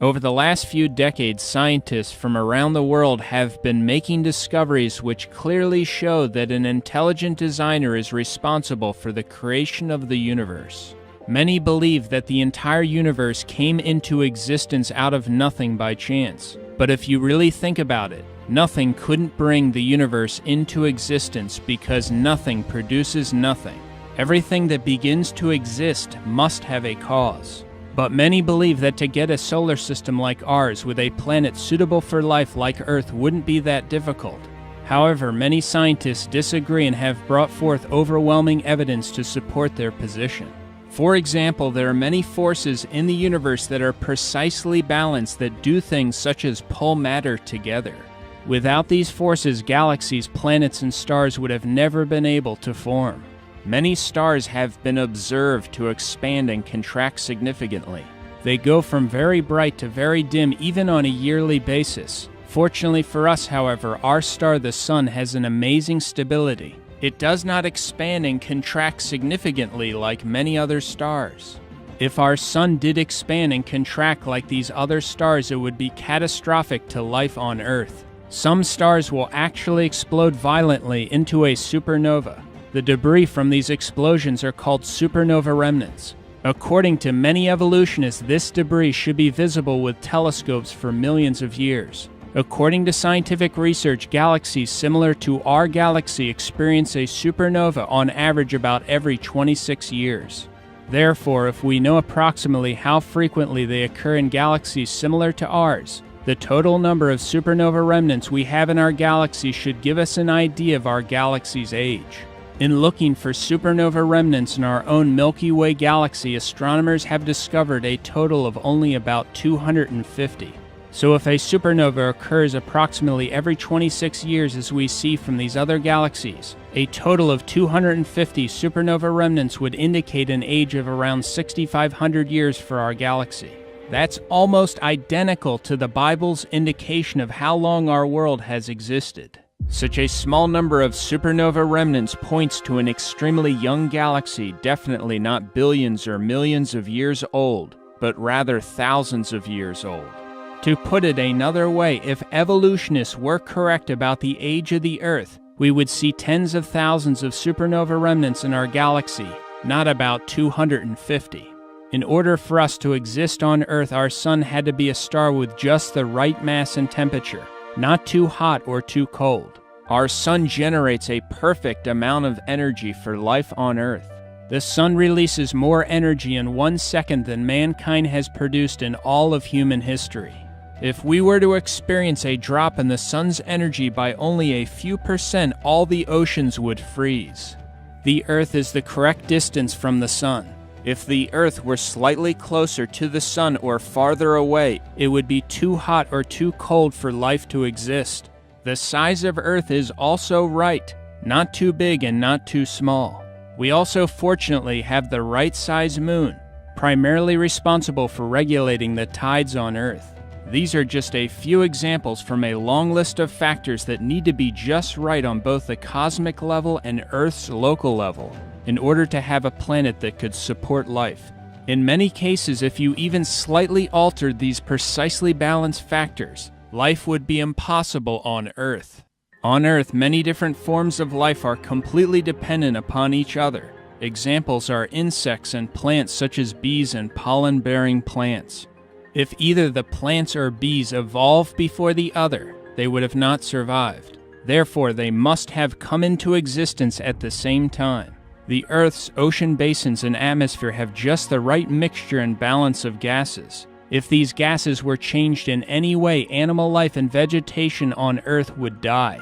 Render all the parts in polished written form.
Over the last few decades, scientists from around the world have been making discoveries which clearly show that an intelligent designer is responsible for the creation of the universe. Many believe that the entire universe came into existence out of nothing by chance. But if you really think about it, nothing couldn't bring the universe into existence because nothing produces nothing. Everything that begins to exist must have a cause. But many believe that to get a solar system like ours with a planet suitable for life like Earth wouldn't be that difficult. However, many scientists disagree and have brought forth overwhelming evidence to support their position. For example, there are many forces in the universe that are precisely balanced that do things such as pull matter together. Without these forces, galaxies, planets, and stars would have never been able to form. Many stars have been observed to expand and contract significantly. They go from very bright to very dim even on a yearly basis. Fortunately for us, however, our star, the Sun, has an amazing stability. It does not expand and contract significantly like many other stars. If our Sun did expand and contract like these other stars, it would be catastrophic to life on Earth. Some stars will actually explode violently into a supernova. The debris from these explosions are called supernova remnants. According to many evolutionists, this debris should be visible with telescopes for millions of years. According to scientific research, galaxies similar to our galaxy experience a supernova on average about every 26 years. Therefore, if we know approximately how frequently they occur in galaxies similar to ours, the total number of supernova remnants we have in our galaxy should give us an idea of our galaxy's age. In looking for supernova remnants in our own Milky Way galaxy, astronomers have discovered a total of only about 250. So if a supernova occurs approximately every 26 years as we see from these other galaxies, a total of 250 supernova remnants would indicate an age of around 6,500 years for our galaxy. That's almost identical to the Bible's indication of how long our world has existed. Such a small number of supernova remnants points to an extremely young galaxy, definitely not billions or millions of years old, but rather thousands of years old. To put it another way, if evolutionists were correct about the age of the Earth, we would see tens of thousands of supernova remnants in our galaxy, not about 250. In order for us to exist on Earth, our Sun had to be a star with just the right mass and temperature, not too hot or too cold. Our Sun generates a perfect amount of energy for life on Earth. The Sun releases more energy in 1 second than mankind has produced in all of human history. If we were to experience a drop in the Sun's energy by only a few percent, all the oceans would freeze. The Earth is the correct distance from the Sun. If the Earth were slightly closer to the Sun or farther away, it would be too hot or too cold for life to exist. The size of Earth is also right, not too big and not too small. We also fortunately have the right size moon, primarily responsible for regulating the tides on Earth. These are just a few examples from a long list of factors that need to be just right on both the cosmic level and Earth's local level in order to have a planet that could support life. In many cases, if you even slightly altered these precisely balanced factors, life would be impossible on Earth. On Earth, many different forms of life are completely dependent upon each other. Examples are insects and plants such as bees and pollen-bearing plants. If either the plants or bees evolved before the other, they would have not survived. Therefore, they must have come into existence at the same time. The Earth's ocean basins and atmosphere have just the right mixture and balance of gases. If these gases were changed in any way, animal life and vegetation on Earth would die.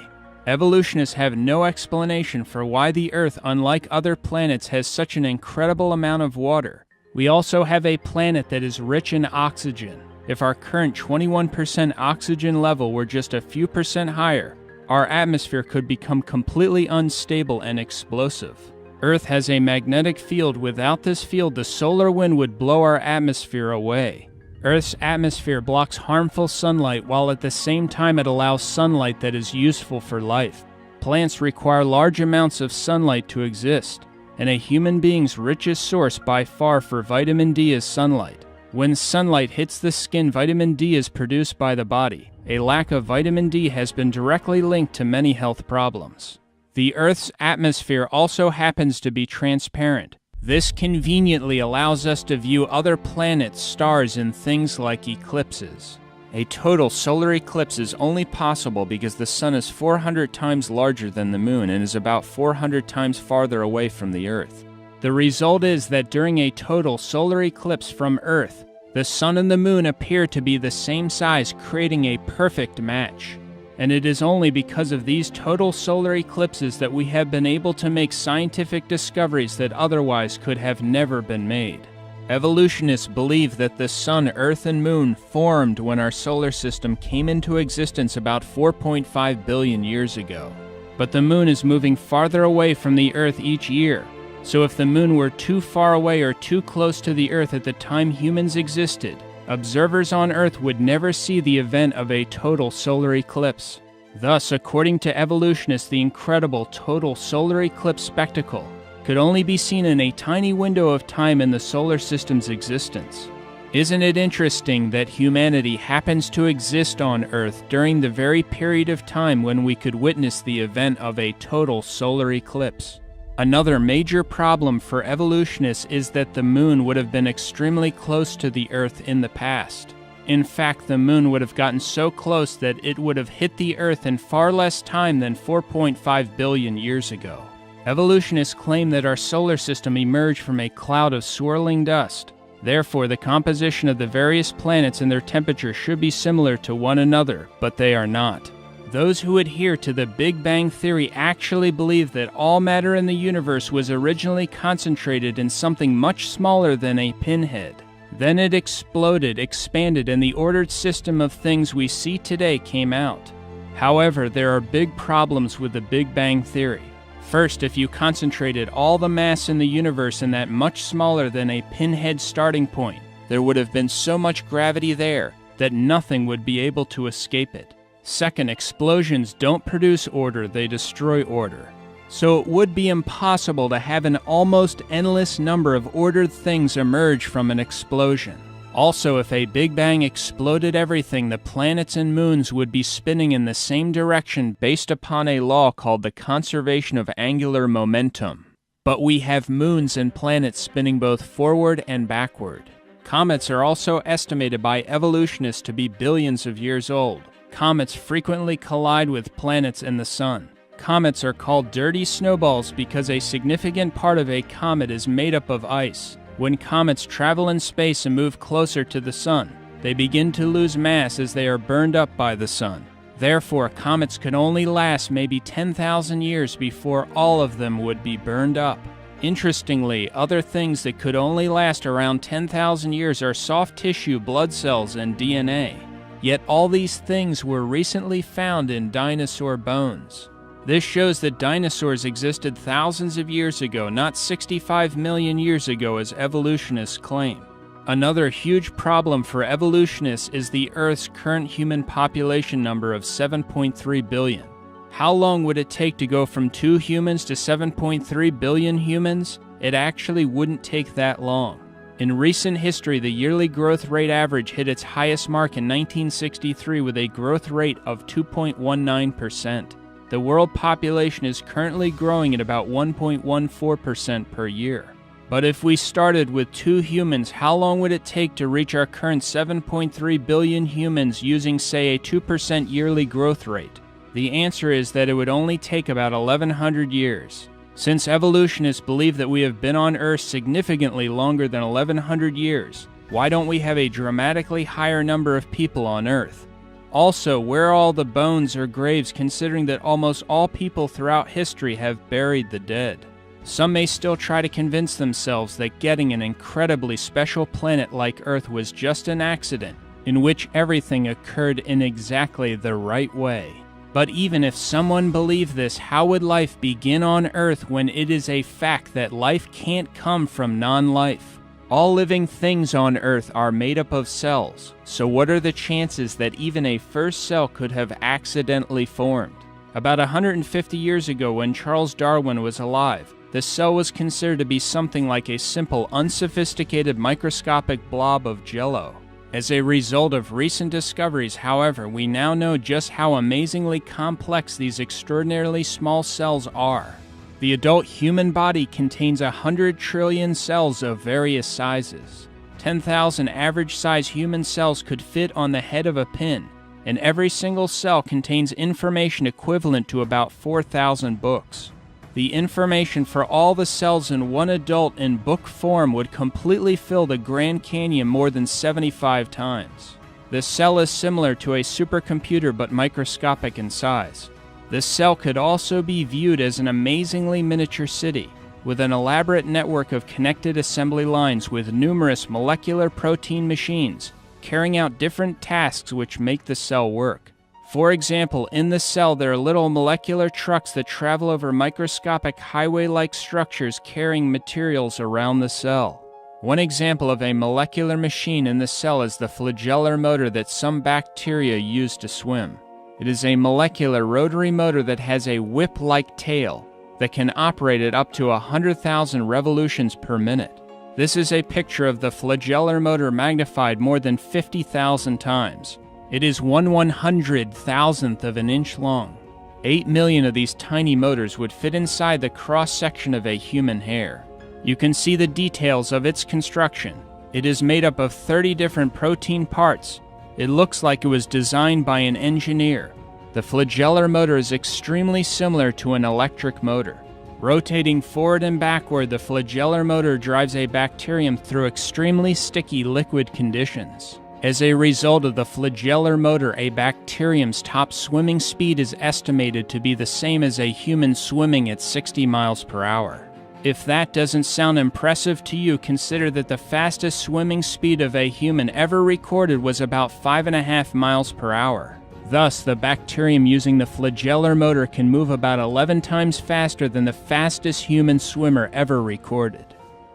Evolutionists have no explanation for why the Earth, unlike other planets, has such an incredible amount of water. We also have a planet that is rich in oxygen. If our current 21% oxygen level were just a few percent higher, our atmosphere could become completely unstable and explosive. Earth has a magnetic field. Without this field, the solar wind would blow our atmosphere away. Earth's atmosphere blocks harmful sunlight, while at the same time it allows sunlight that is useful for life. Plants require large amounts of sunlight to exist, and a human being's richest source by far for vitamin D is sunlight. When sunlight hits the skin, vitamin D is produced by the body. A lack of vitamin D has been directly linked to many health problems. The Earth's atmosphere also happens to be transparent. This conveniently allows us to view other planets, stars, and things like eclipses. A total solar eclipse is only possible because the sun is 400 times larger than the moon and is about 400 times farther away from the Earth. The result is that during a total solar eclipse from Earth, the sun and the moon appear to be the same size, creating a perfect match. And it is only because of these total solar eclipses that we have been able to make scientific discoveries that otherwise could have never been made. Evolutionists believe that the sun, earth, and moon formed when our solar system came into existence about 4.5 billion years ago. But the moon is moving farther away from the Earth each year. So if the moon were too far away or too close to the Earth at the time humans existed, observers on Earth would never see the event of a total solar eclipse. Thus, according to evolutionists, the incredible total solar eclipse spectacle could only be seen in a tiny window of time in the solar system's existence. Isn't it interesting that humanity happens to exist on Earth during the very period of time when we could witness the event of a total solar eclipse? Another major problem for evolutionists is that the moon would have been extremely close to the Earth in the past. In fact, the moon would have gotten so close that it would have hit the Earth in far less time than 4.5 billion years ago. Evolutionists claim that our solar system emerged from a cloud of swirling dust. Therefore, the composition of the various planets and their temperature should be similar to one another, but they are not. Those who adhere to the Big Bang Theory actually believe that all matter in the universe was originally concentrated in something much smaller than a pinhead. Then it exploded, expanded, and the ordered system of things we see today came out. However, there are big problems with the Big Bang Theory. First, if you concentrated all the mass in the universe in that much smaller than a pinhead starting point, there would have been so much gravity there that nothing would be able to escape it. Second, explosions don't produce order, they destroy order. So it would be impossible to have an almost endless number of ordered things emerge from an explosion. Also, if a Big Bang exploded everything, the planets and moons would be spinning in the same direction based upon a law called the conservation of angular momentum. But we have moons and planets spinning both forward and backward. Comets are also estimated by evolutionists to be billions of years old. Comets frequently collide with planets and the sun. Comets are called dirty snowballs because a significant part of a comet is made up of ice. When comets travel in space and move closer to the sun, they begin to lose mass as they are burned up by the sun. Therefore, comets could only last maybe 10,000 years before all of them would be burned up. Interestingly, other things that could only last around 10,000 years are soft tissue, blood cells, and DNA. Yet all these things were recently found in dinosaur bones. This shows that dinosaurs existed thousands of years ago, not 65 million years ago as evolutionists claim. Another huge problem for evolutionists is the Earth's current human population number of 7.3 billion. How long would it take to go from 2 humans to 7.3 billion humans? It actually wouldn't take that long. In recent history, the yearly growth rate average hit its highest mark in 1963 with a growth rate of 2.19%. The world population is currently growing at about 1.14% per year. But if we started with 2 humans, how long would it take to reach our current 7.3 billion humans using, say, a 2% yearly growth rate? The answer is that it would only take about 1,100 years. Since evolutionists believe that we have been on Earth significantly longer than 1,100 years, why don't we have a dramatically higher number of people on Earth? Also, where are all the bones or graves, considering that almost all people throughout history have buried the dead? Some may still try to convince themselves that getting an incredibly special planet like Earth was just an accident, in which everything occurred in exactly the right way. But even if someone believed this, how would life begin on Earth when it is a fact that life can't come from non-life? All living things on Earth are made up of cells, so what are the chances that even a first cell could have accidentally formed? About 150 years ago, when Charles Darwin was alive, the cell was considered to be something like a simple, unsophisticated microscopic blob of jello. As a result of recent discoveries, however, we now know just how amazingly complex these extraordinarily small cells are. The adult human body contains 100 trillion cells of various sizes. 10,000 average-size human cells could fit on the head of a pin, and every single cell contains information equivalent to about 4,000 books. The information for all the cells in one adult in book form would completely fill the Grand Canyon more than 75 times. The cell is similar to a supercomputer but microscopic in size. The cell could also be viewed as an amazingly miniature city, with an elaborate network of connected assembly lines with numerous molecular protein machines carrying out different tasks which make the cell work. For example, in the cell there are little molecular trucks that travel over microscopic highway-like structures carrying materials around the cell. One example of a molecular machine in the cell is the flagellar motor that some bacteria use to swim. It is a molecular rotary motor that has a whip-like tail that can operate at up to 100,000 revolutions per minute. This is a picture of the flagellar motor magnified more than 50,000 times. It is 1/100,000th of an inch long. 8 million of these tiny motors would fit inside the cross-section of a human hair. You can see the details of its construction. It is made up of 30 different protein parts. It looks like it was designed by an engineer. The flagellar motor is extremely similar to an electric motor. Rotating forward and backward, the flagellar motor drives a bacterium through extremely sticky liquid conditions. As a result of the flagellar motor, a bacterium's top swimming speed is estimated to be the same as a human swimming at 60 miles per hour. If that doesn't sound impressive to you, consider that the fastest swimming speed of a human ever recorded was about 5.5 miles per hour. Thus, the bacterium using the flagellar motor can move about 11 times faster than the fastest human swimmer ever recorded.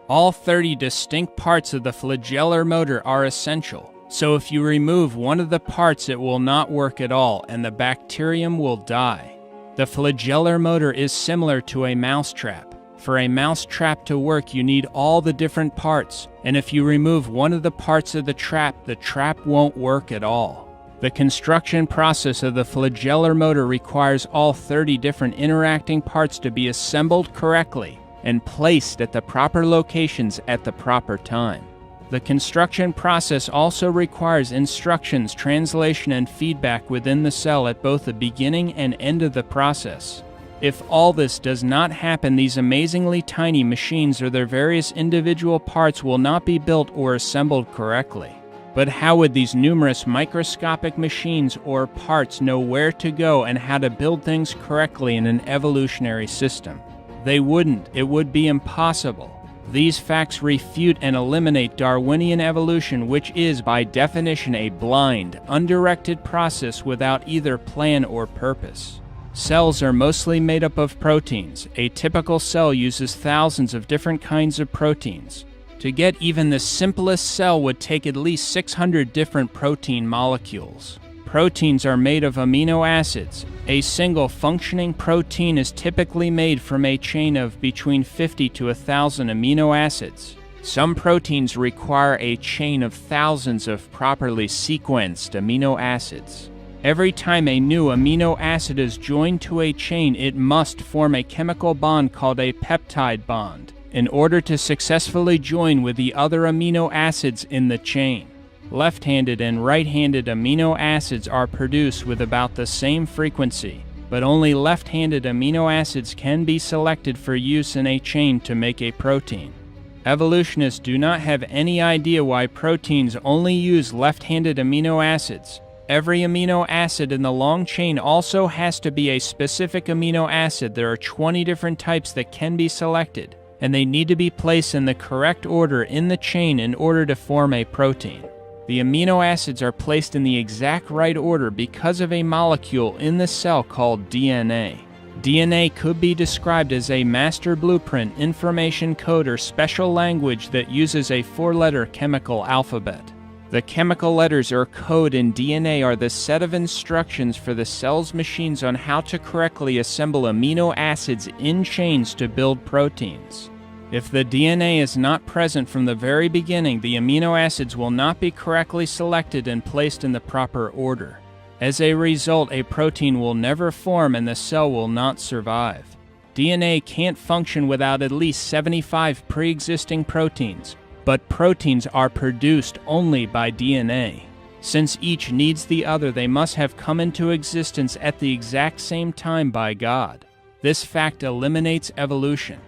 All 30 distinct parts of the flagellar motor are essential. So if you remove one of the parts, it will not work at all, and the bacterium will die. The flagellar motor is similar to a mousetrap. For a mousetrap to work, you need all the different parts, and if you remove one of the parts of the trap won't work at all. The construction process of the flagellar motor requires all 30 different interacting parts to be assembled correctly and placed at the proper locations at the proper time. The construction process also requires instructions, translation, and feedback within the cell at both the beginning and end of the process. If all this does not happen, these amazingly tiny machines or their various individual parts will not be built or assembled correctly. But how would these numerous microscopic machines or parts know where to go and how to build things correctly in an evolutionary system? They wouldn't. It would be impossible. These facts refute and eliminate Darwinian evolution, which is, by definition, a blind, undirected process without either plan or purpose. Cells are mostly made up of proteins. A typical cell uses thousands of different kinds of proteins. To get even the simplest cell would take at least 600 different protein molecules. Proteins are made of amino acids. A single functioning protein is typically made from a chain of between 50 to 1,000 amino acids. Some proteins require a chain of thousands of properly sequenced amino acids. Every time a new amino acid is joined to a chain, it must form a chemical bond called a peptide bond in order to successfully join with the other amino acids in the chain. Left-handed and right-handed amino acids are produced with about the same frequency, but only left-handed amino acids can be selected for use in a chain to make a protein. Evolutionists do not have any idea why proteins only use left-handed amino acids. Every amino acid in the long chain also has to be a specific amino acid. There are 20 different types that can be selected, and they need to be placed in the correct order in the chain in order to form a protein. The amino acids are placed in the exact right order because of a molecule in the cell called DNA. DNA could be described as a master blueprint, information code, or special language that uses a 4-letter chemical alphabet. The chemical letters or code in DNA are the set of instructions for the cell's machines on how to correctly assemble amino acids in chains to build proteins. If the DNA is not present from the very beginning, the amino acids will not be correctly selected and placed in the proper order. As a result, a protein will never form and the cell will not survive. DNA can't function without at least 75 pre-existing proteins, but proteins are produced only by DNA. Since each needs the other, they must have come into existence at the exact same time by God. This fact eliminates evolution.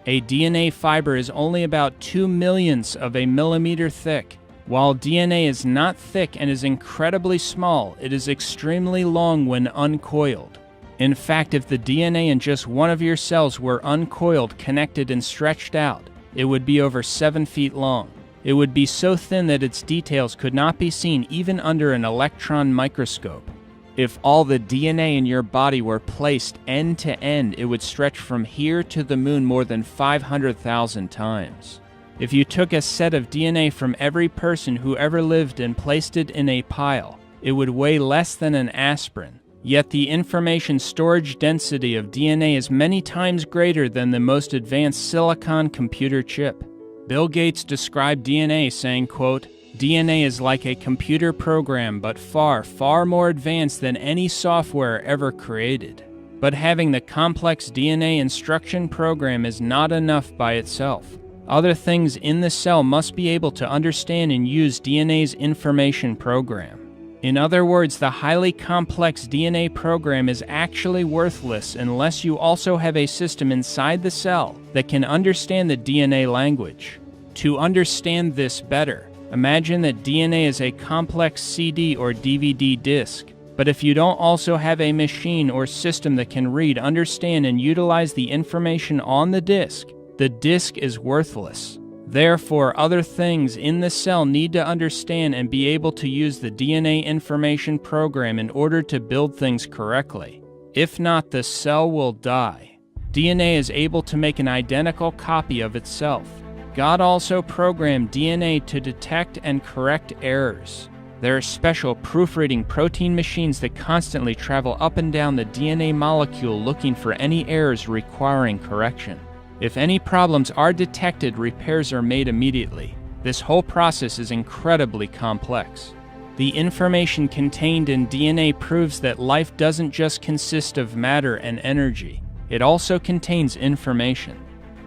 A DNA fiber is only about 2/millionths of a millimeter thick. While DNA is not thick and is incredibly small, it is extremely long when uncoiled. In fact, if the DNA in just one of your cells were uncoiled, connected, and stretched out, it would be over 7 feet long. It would be so thin that its details could not be seen even under an electron microscope. If all the DNA in your body were placed end to end, it would stretch from here to the moon more than 500,000 times. If you took a set of DNA from every person who ever lived and placed it in a pile, it would weigh less than an aspirin. Yet the information storage density of DNA is many times greater than the most advanced silicon computer chip. Bill Gates described DNA saying, quote, "DNA is like a computer program, but far, far more advanced than any software ever created." But having the complex DNA instruction program is not enough by itself. Other things in the cell must be able to understand and use DNA's information program. In other words, the highly complex DNA program is actually worthless unless you also have a system inside the cell that can understand the DNA language. To understand this better, imagine that DNA is a complex CD or DVD disc. But if you don't also have a machine or system that can read, understand, and utilize the information on the disc is worthless. Therefore, other things in the cell need to understand and be able to use the DNA information program in order to build things correctly. If not, the cell will die. DNA is able to make an identical copy of itself. God also programmed DNA to detect and correct errors. There are special proofreading protein machines that constantly travel up and down the DNA molecule looking for any errors requiring correction. If any problems are detected, repairs are made immediately. This whole process is incredibly complex. The information contained in DNA proves that life doesn't just consist of matter and energy. It also contains information.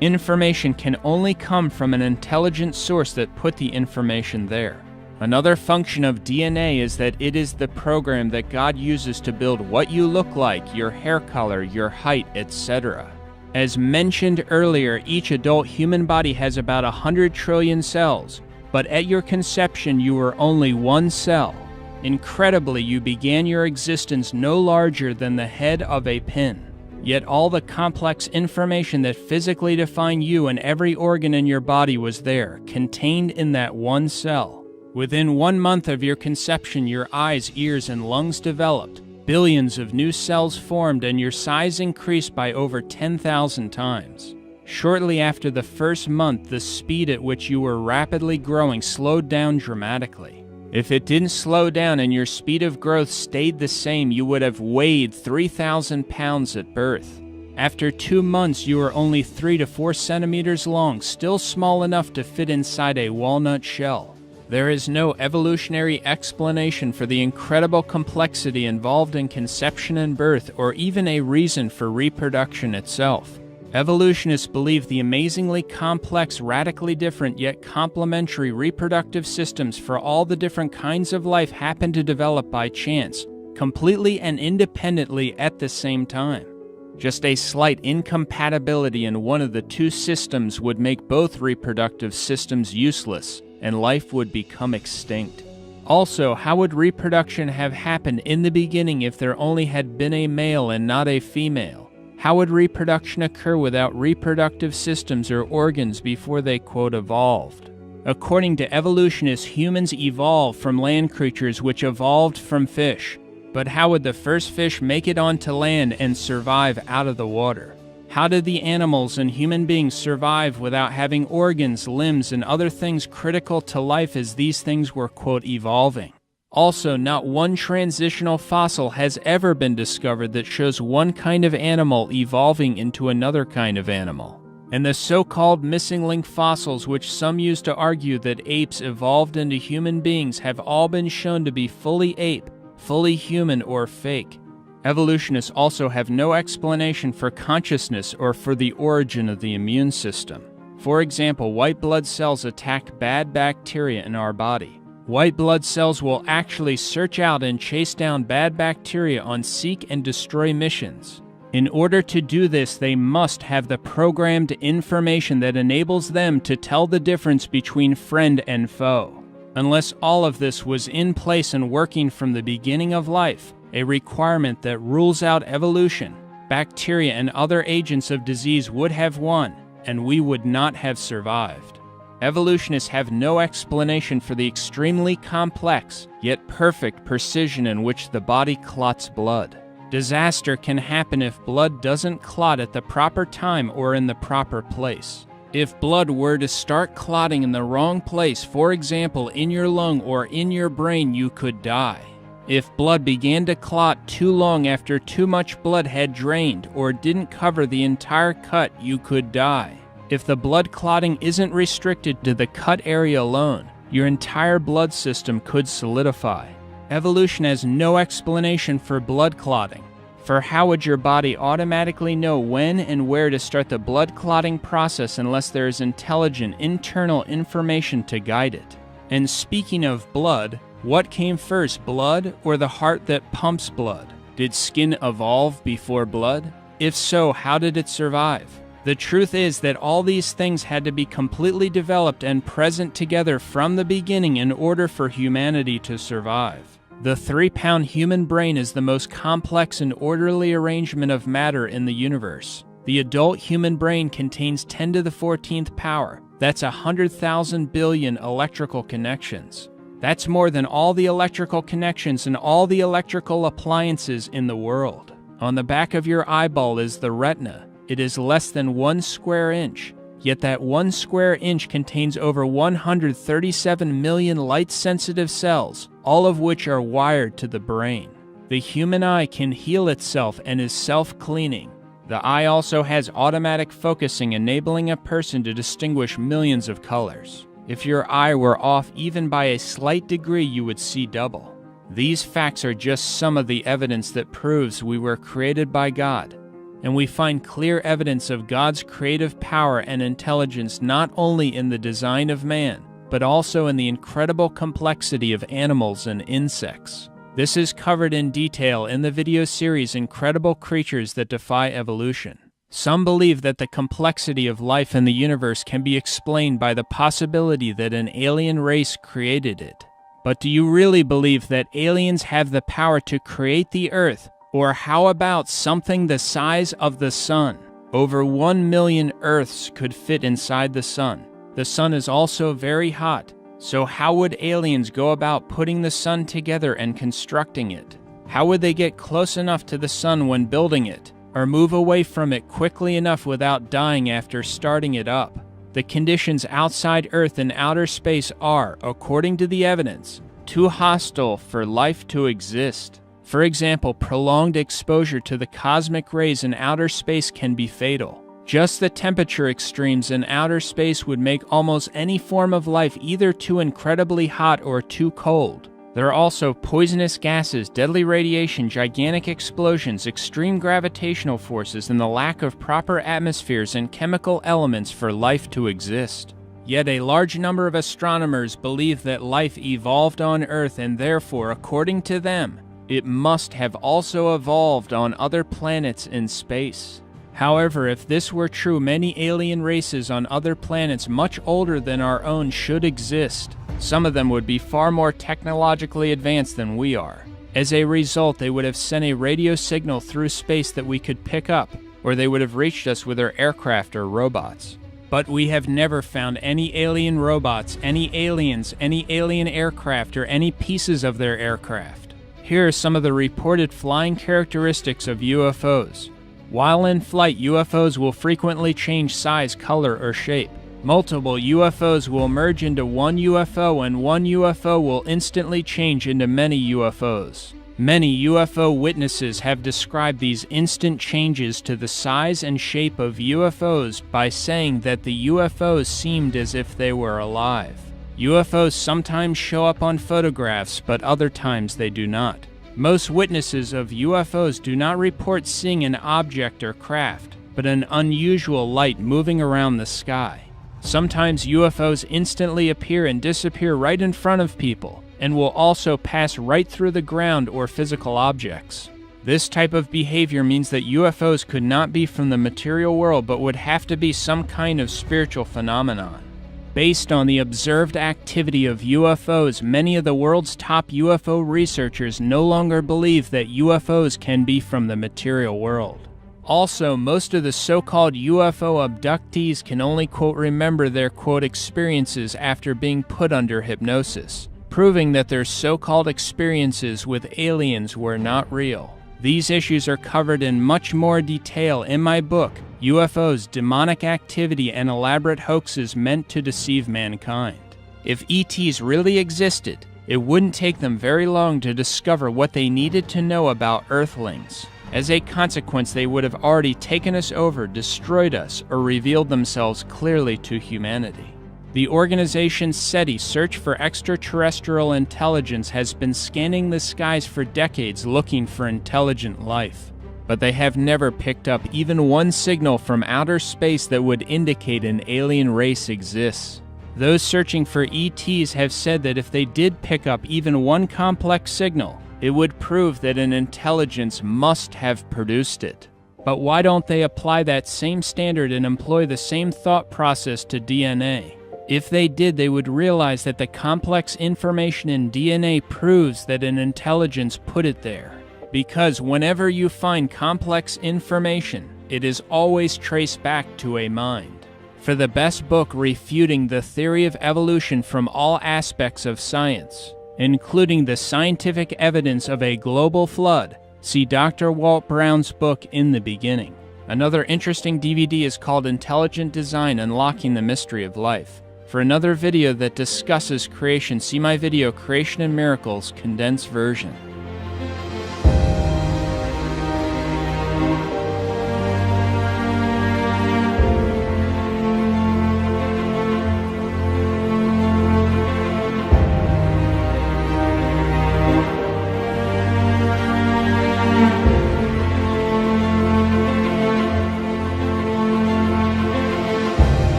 Information can only come from an intelligent source that put the information there. Another function of DNA is that it is the program that God uses to build what you look like, your hair color, your height, etc. As mentioned earlier, each adult human body has about 100 trillion cells, but at your conception you were only one cell. Incredibly, you began your existence no larger than the head of a pin. Yet all the complex information that physically defined you and every organ in your body was there, contained in that one cell. Within 1 month of your conception, your eyes, ears, and lungs developed. Billions of new cells formed and your size increased by over 10,000 times. Shortly after the first month, the speed at which you were rapidly growing slowed down dramatically. If it didn't slow down and your speed of growth stayed the same, you would have weighed 3,000 pounds at birth. After 2 months, you were only 3 to 4 centimeters long, still small enough to fit inside a walnut shell. There is no evolutionary explanation for the incredible complexity involved in conception and birth, or even a reason for reproduction itself. Evolutionists believe the amazingly complex, radically different yet complementary reproductive systems for all the different kinds of life happen to develop by chance, completely and independently at the same time. Just a slight incompatibility in one of the two systems would make both reproductive systems useless, and life would become extinct. Also, how would reproduction have happened in the beginning if there only had been a male and not a female? How would reproduction occur without reproductive systems or organs before they, quote, evolved? According to evolutionists, humans evolved from land creatures which evolved from fish. But how would the first fish make it onto land and survive out of the water? How did the animals and human beings survive without having organs, limbs, and other things critical to life as these things were, quote, evolving? Also, not one transitional fossil has ever been discovered that shows one kind of animal evolving into another kind of animal. And the so-called missing link fossils, which some use to argue that apes evolved into human beings, have all been shown to be fully ape, fully human, or fake. Evolutionists also have no explanation for consciousness or for the origin of the immune system. For example, white blood cells attack bad bacteria in our body. White blood cells will actually search out and chase down bad bacteria on seek and destroy missions. In order to do this, they must have the programmed information that enables them to tell the difference between friend and foe. Unless all of this was in place and working from the beginning of life, a requirement that rules out evolution, bacteria and other agents of disease would have won, and we would not have survived. Evolutionists have no explanation for the extremely complex, yet perfect precision in which the body clots blood. Disaster can happen if blood doesn't clot at the proper time or in the proper place. If blood were to start clotting in the wrong place, for example in your lung or in your brain, you could die. If blood began to clot too long after too much blood had drained or didn't cover the entire cut, you could die. If the blood clotting isn't restricted to the cut area alone, your entire blood system could solidify. Evolution has no explanation for blood clotting. For how would your body automatically know when and where to start the blood clotting process unless there is intelligent internal information to guide it? And speaking of blood, what came first, blood or the heart that pumps blood? Did skin evolve before blood? If so, how did it survive? The truth is that all these things had to be completely developed and present together from the beginning in order for humanity to survive. The 3-pound human brain is the most complex and orderly arrangement of matter in the universe. The adult human brain contains 10 to the 14th power. That's 100,000 billion electrical connections. That's more than all the electrical connections and all the electrical appliances in the world. On the back of your eyeball is the retina. It is less than 1 square inch, yet that 1 square inch contains over 137 million light-sensitive cells, all of which are wired to the brain. The human eye can heal itself and is self-cleaning. The eye also has automatic focusing, enabling a person to distinguish millions of colors. If your eye were off even by a slight degree, you would see double. These facts are just some of the evidence that proves we were created by God, and we find clear evidence of God's creative power and intelligence not only in the design of man, but also in the incredible complexity of animals and insects. This is covered in detail in the video series Incredible Creatures That Defy Evolution. Some believe that the complexity of life in the universe can be explained by the possibility that an alien race created it. But do you really believe that aliens have the power to create the Earth? Or how about something the size of the Sun? Over 1 million Earths could fit inside the Sun. The Sun is also very hot. So how would aliens go about putting the Sun together and constructing it? How would they get close enough to the Sun when building it, or move away from it quickly enough without dying after starting it up? The conditions outside Earth and outer space are, according to the evidence, too hostile for life to exist. For example, prolonged exposure to the cosmic rays in outer space can be fatal. Just the temperature extremes in outer space would make almost any form of life either too incredibly hot or too cold. There are also poisonous gases, deadly radiation, gigantic explosions, extreme gravitational forces, and the lack of proper atmospheres and chemical elements for life to exist. Yet a large number of astronomers believe that life evolved on Earth, and therefore, according to them, it must have also evolved on other planets in space. However, if this were true, many alien races on other planets much older than our own should exist. Some of them would be far more technologically advanced than we are. As a result, they would have sent a radio signal through space that we could pick up, or they would have reached us with their aircraft or robots. But we have never found any alien robots, any aliens, any alien aircraft, or any pieces of their aircraft. Here are some of the reported flying characteristics of UFOs. While in flight, UFOs will frequently change size, color, or shape. Multiple UFOs will merge into one UFO, and one UFO will instantly change into many UFOs. Many UFO witnesses have described these instant changes to the size and shape of UFOs by saying that the UFOs seemed as if they were alive. UFOs sometimes show up on photographs, but other times they do not. Most witnesses of UFOs do not report seeing an object or craft, but an unusual light moving around the sky. Sometimes UFOs instantly appear and disappear right in front of people, and will also pass right through the ground or physical objects. This type of behavior means that UFOs could not be from the material world, but would have to be some kind of spiritual phenomenon. Based on the observed activity of UFOs, many of the world's top UFO researchers no longer believe that UFOs can be from the material world. Also, most of the so-called UFO abductees can only, quote, remember their, quote, experiences after being put under hypnosis, proving that their so-called experiences with aliens were not real. These issues are covered in much more detail in my book, UFOs, Demonic Activity and Elaborate Hoaxes Meant to Deceive Mankind. If ETs really existed, it wouldn't take them very long to discover what they needed to know about Earthlings. As a consequence, they would have already taken us over, destroyed us, or revealed themselves clearly to humanity. The organization SETI, Search for Extraterrestrial Intelligence, has been scanning the skies for decades looking for intelligent life, but they have never picked up even one signal from outer space that would indicate an alien race exists. Those searching for ETs have said that if they did pick up even one complex signal, it would prove that an intelligence must have produced it. But why don't they apply that same standard and employ the same thought process to DNA? If they did, they would realize that the complex information in DNA proves that an intelligence put it there. Because whenever you find complex information, it is always traced back to a mind. For the best book refuting the theory of evolution from all aspects of science, including the scientific evidence of a global flood, see Dr. Walt Brown's book In the Beginning. Another interesting DVD is called Intelligent Design: Unlocking the Mystery of Life. For another video that discusses creation, see my video Creation and Miracles, condensed version.